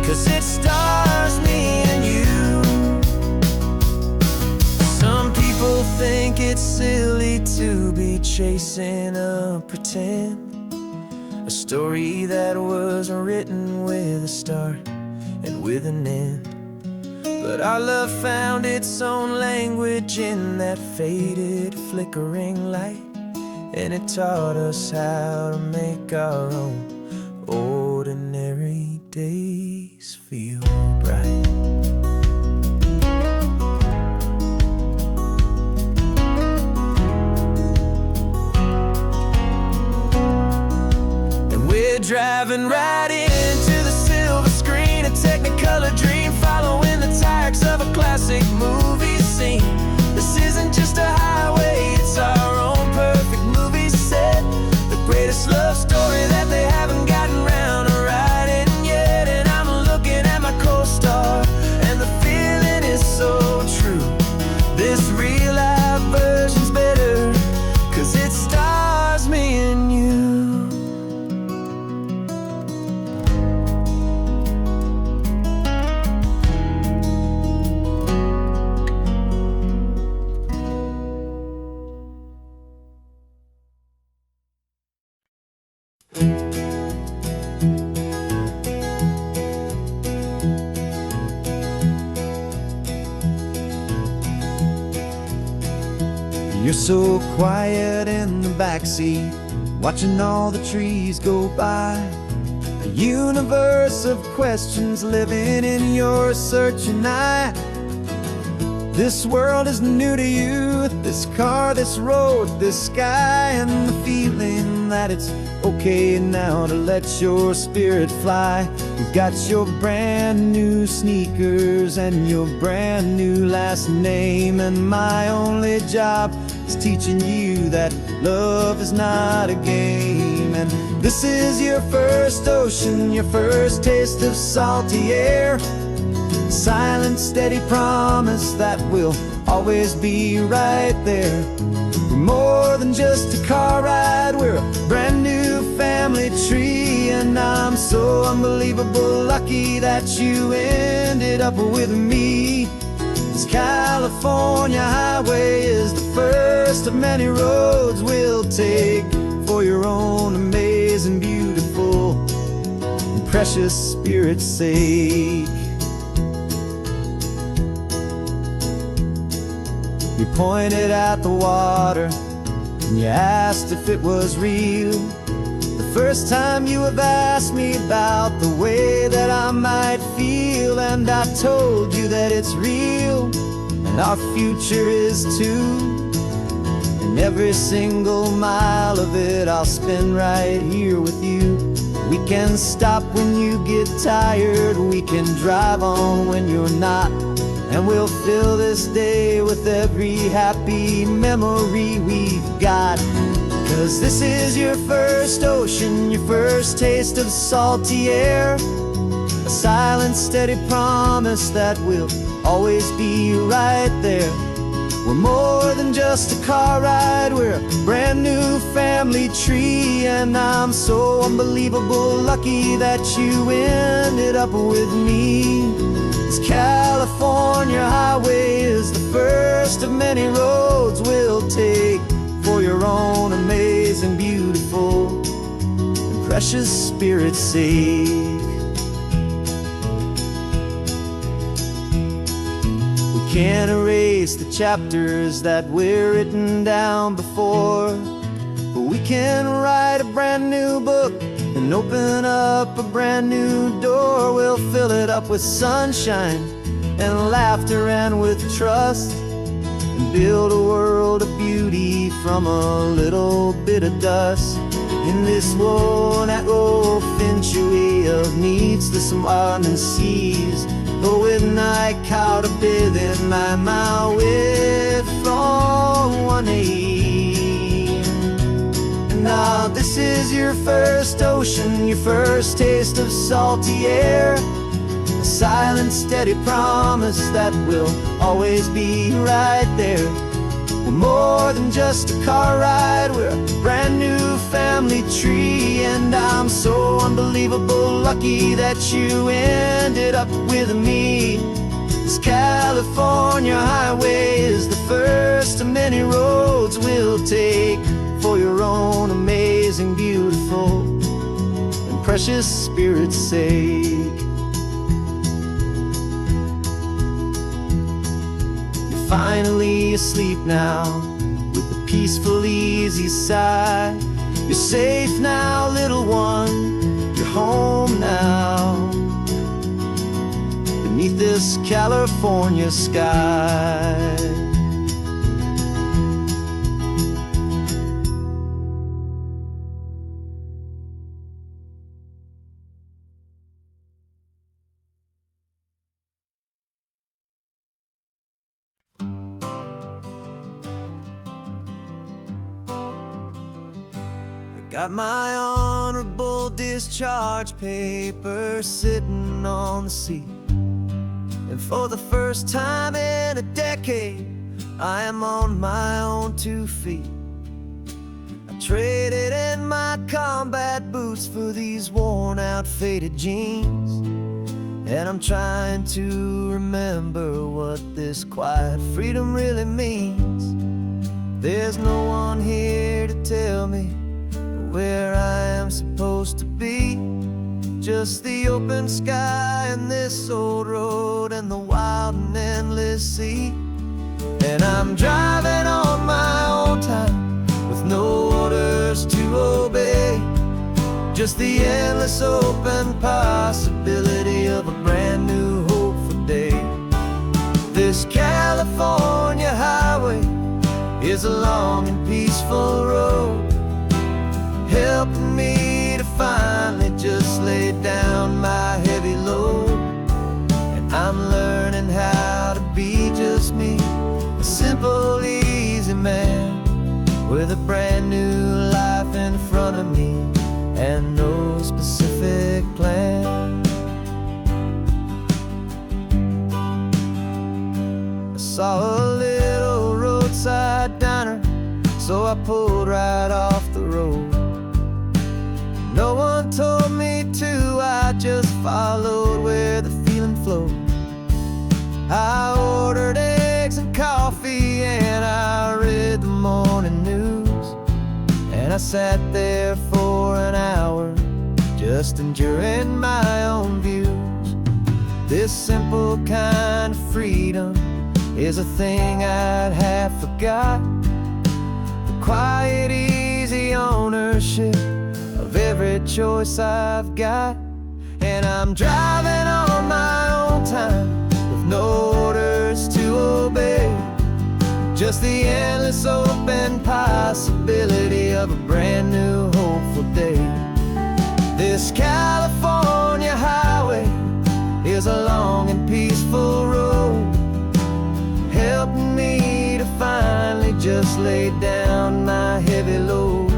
'cause it stars me and you. Some people think it's silly to be chasing a pretend, a story that was written with a start and with an end. But our love found its own language in that faded, flickering light, and it taught us how to make our own ordinary days feel bright. And we're driving right into the silver screen, a Technicolor dream, following the tracks of a classic movie scene. This isn't just a highway, it's our own perfect movie set, the greatest love story that they haven't gotten round to writing yet. And I'm looking at my co-star, and the feeling is so true. This real life version's better, 'cause it stars me and you. You're so quiet in the backseat, watching all the trees go by. A universe of questions living in your searching eye. This world is new to you, this car, this road, this sky, and the feeling that it's okay now to let your spirit fly. You've got your brand new sneakers and your brand new last name, and my only job is teaching you that love is not a game. And this is your first ocean, your first taste of salty air, silent, steady promise that we'll always be right there. We're more than just a car ride, we're a brand new family tree, and I'm so unbelievable lucky that you ended up with me. This California highway is the first of many roads we'll take for your own amazing, beautiful, and precious spirit's sake. You pointed at the water and you asked if it was real. The first time you have asked me about the way that I might feel, and I told you that it's real and our future is too. And every single mile of it I'll spend right here with you. We can stop when you get tired, we can drive on when you're not, and we'll fill this day with every happy memory we've got. 'Cause this is your first ocean, your first taste of salty air, a silent, steady promise that we'll always be right there. We're more than just a car ride, we're a brand new family tree, and I'm so unbelievable lucky that you ended up with me. This California highway is the first of many roads we'll take for your own amazing, beautiful, and precious spirit's sake. We can't erase the chapters that we're written down before, but we can write a brand new book and open up a brand new door. We'll fill it up with sunshine and laughter and with trust, and build a world of beauty from a little bit of dust. In this world that finchue of needs the swan and seas, though with night caught a bit in my way from one aim. Now this is your first ocean, your first taste of salty air, a silent, steady promise that we'll always be right there. We're more than just a car ride, we're a brand new family tree, and I'm so unbelievable lucky that you ended up with me. This California highway is the first of many roads we'll take for your own amazing, beautiful, and precious spirit's sake. You're finally asleep now with a peaceful, easy sigh. You're safe now, little one, you're home now, beneath this California sky. Got my honorable discharge paper sitting on the seat, and for the first time in a decade, I am on my own 2 feet. I traded in my combat boots for these worn out, faded jeans, and I'm trying to remember what this quiet freedom really means. There's no one here to tell me where I am supposed to be, just the open sky and this old road and the wild and endless sea. And I'm driving on my own time with no orders to obey, just the endless open possibility of a brand new hopeful day. This California highway is a long and peaceful road, helping me to finally just lay down my heavy load. And I'm learning how to be just me, a simple, easy man with a brand new life in front of me and no specific plan. I saw a little roadside diner, so I pulled right off the road. No one told me to, I just followed where the feeling flowed. I ordered eggs and coffee and I read the morning news, and I sat there for an hour just enduring my own views. This simple kind of freedom is a thing I'd half forgot, the quiet, easy ownership of every choice I've got. And I'm driving on my own time with no orders to obey, just the endless open possibility of a brand new hopeful day. This California highway is a long and peaceful road, helping me to finally just lay down my heavy load.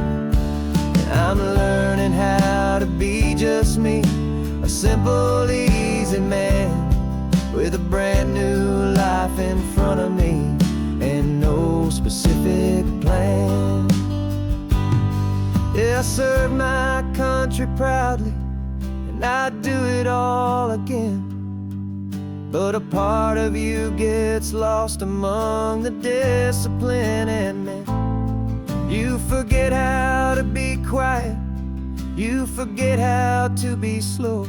I'm learning how to be just me, a simple, easy man with a brand new life in front of me and no specific plan. Yeah, I serve my country proudly and I'd do it all again, but a part of you gets lost among the discipline and men. You forget how to be quiet, you forget how to be slow,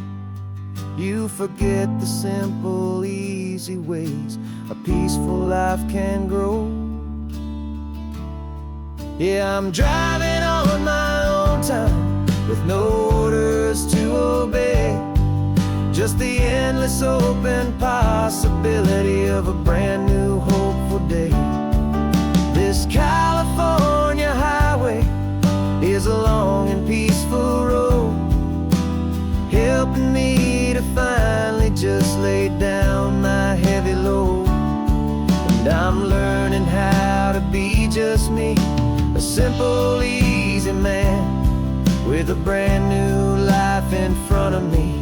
you forget the simple, easy ways a peaceful life can grow. Yeah, I'm driving on my own time with no orders to obey, just the endless open possibility of a brand new hopeful day. This California highway is a long and peaceful road, helping me to finally just lay down my heavy load. And I'm learning how to be just me, a simple, easy man with a brand new life in front of me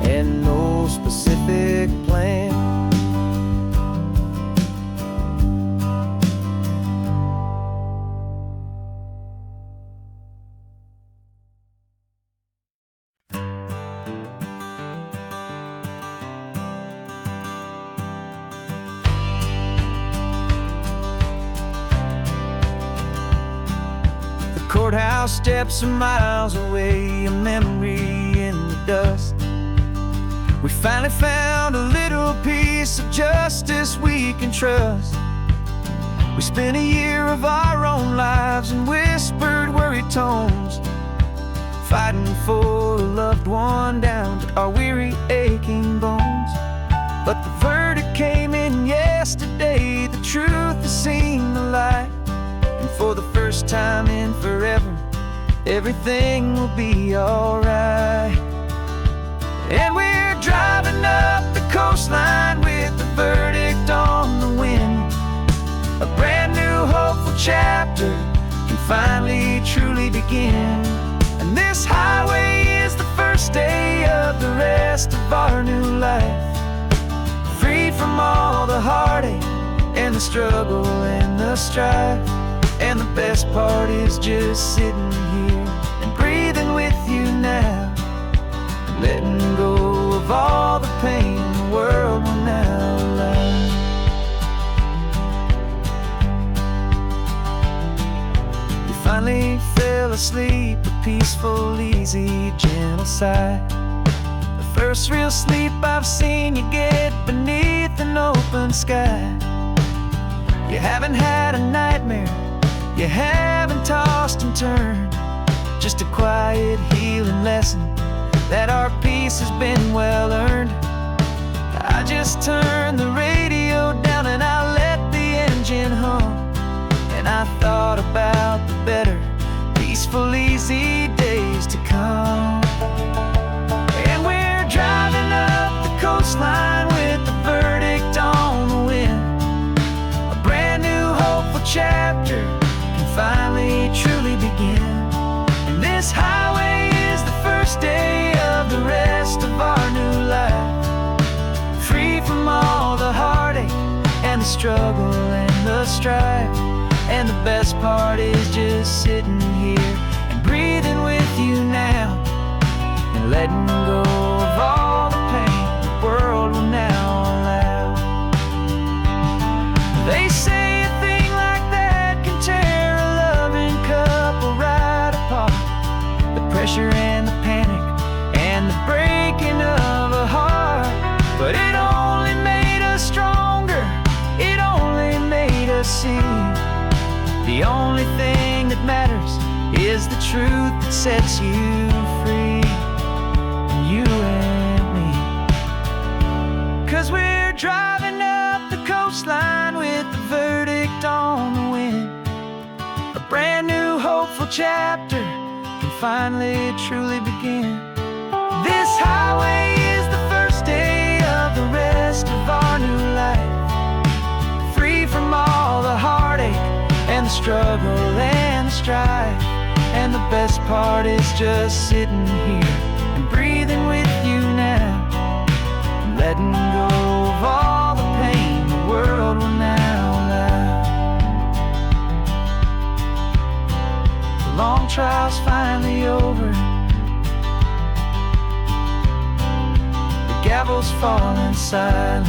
and no specific plan. courthouse steps are miles away, a memory in the dust. We finally found a little piece of justice we can trust. We spent a year of our own lives in whispered, worried tones, fighting for a loved one down to our weary, aching bones. But the verdict came in yesterday, the truth has seen the light. And for the first time in forever, everything will be alright. And we're driving up the coastline with the verdict on the wind. A brand new hopeful chapter can finally truly begin. And this highway is the first day of the rest of our new life, freed from all the heartache and the struggle and the strife. And the best part is just sitting here and breathing with you now, and letting go of all the pain the world will now allow. You finally fell asleep, a peaceful, easy, gentle sigh. The first real sleep I've seen you get beneath an open sky. You haven't had a nightmare, you haven't tossed and turned, just a quiet healing lesson that our peace has been well earned. I just turned the radio down and I let the engine hum, and I thought about the better, peaceful, easy days to come. And we're driving up the coastline with the verdict on the wind. A brand new hopeful chapter can finally truly begin. And this highway is the first day of the rest of our new life, free from all the heartache and the struggle and the strife. And the best part is just sitting here and breathing with you now, and letting go of all the pain the world will now allow. They say a thing like that can tear a loving couple right apart. The pressure and the panic and the breaking of a heart. But it only made us stronger, it only made us see the only thing that matters is the truth that sets you free, you and me. 'Cause we're driving up the coastline with the verdict on the wind. A brand new hopeful chapter can finally truly begin. This highway is the first day of the rest of our new life, free from all the heartache and the struggle and the strife. And the best part is just sitting here and breathing with you now, and letting go of all the pain the world will now allow. The long trial's finally over, the gavel's falling silent.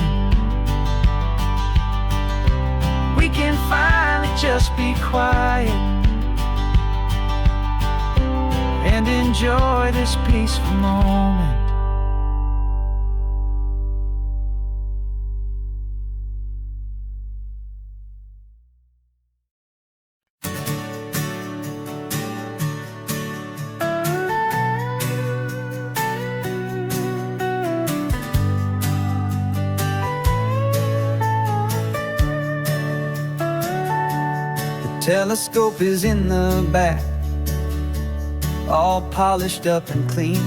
We can finally just be quiet and enjoy this peaceful moment. Telescope is in the back, all polished up and clean.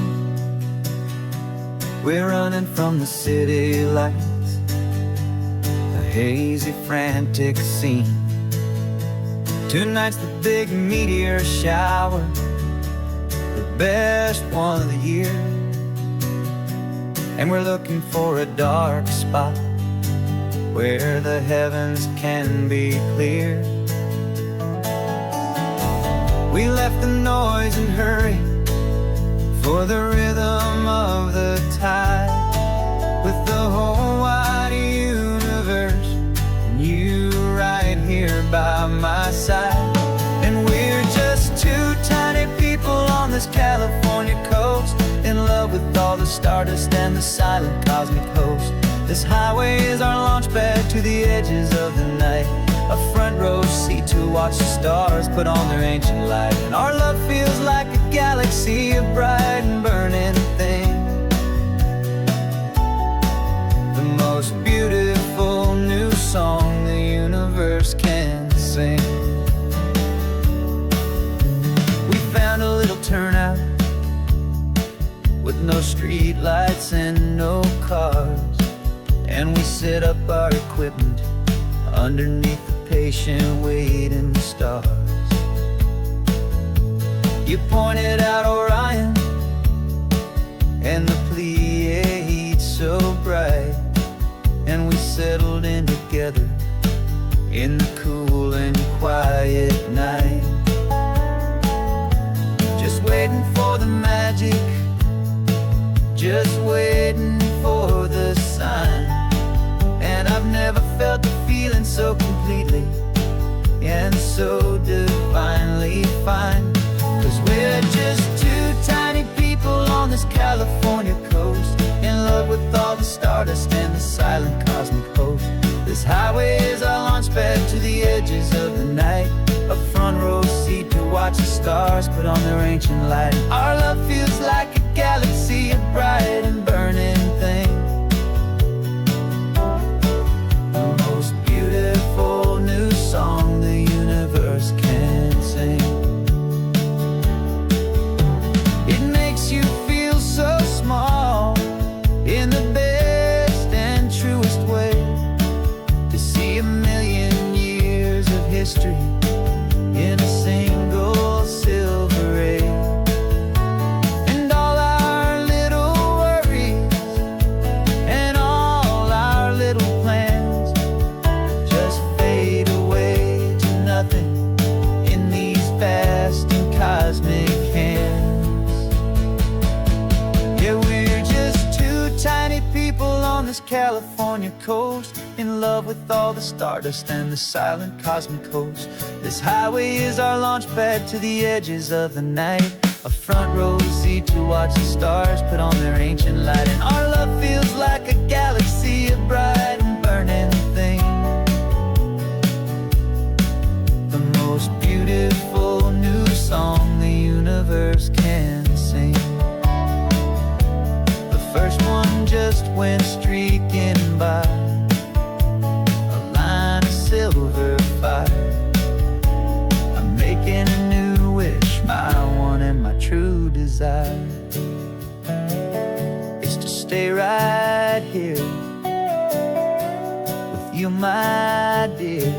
We're running from the city lights, a hazy, frantic scene. Tonight's the big meteor shower, the best one of the year. And we're looking for a dark spot where the heavens can be clear. We left the noise and hurry for the rhythm of the tide, with the whole wide universe and you right here by my side. And we're just two stardust and the silent cosmic host. This highway is our launch pad to the edges of the night, a front row seat to watch the stars put on their ancient light. And our love feels like a galaxy of bright and burning things, the most beautiful new song the universe can sing. We found a little turnout with no street lights and no cars, and we set up our equipment underneath the patient waiting stars. You pointed out Orion and the Pleiades so bright, and we settled in together in the cool and quiet night, just waiting for the magic, just waiting for the sign. And I've never felt the feeling so completely and so divinely fine. 'Cause we're just two tiny people on this California coast, in love with all the stardust and the silent cosmic host. This highway is our launch pad to the edges of the night, a front row seat to watch the stars put on their ancient light. Our love feels like a galaxy of bright and burning things, the most beautiful new song the universe can sing. It makes you feel so small in the best and truest way, to see a million years of history in a single silver ray. And all our little worries and all our little plans just fade away to nothing in these vast and cosmic hands. Yeah, we're just two tiny people on this California coast, in love with all the stardust and the silent cosmic host. This highway is our launch pad to the edges of the night, a front row seat to watch the stars put on their ancient light. And our love feels like a galaxy of bright and burning things, the most beautiful new song the universe can sing. The first one just went streaking by, a line of silver fire. I'm making a new wish, my one and my true desire is to stay right here with you, my dear.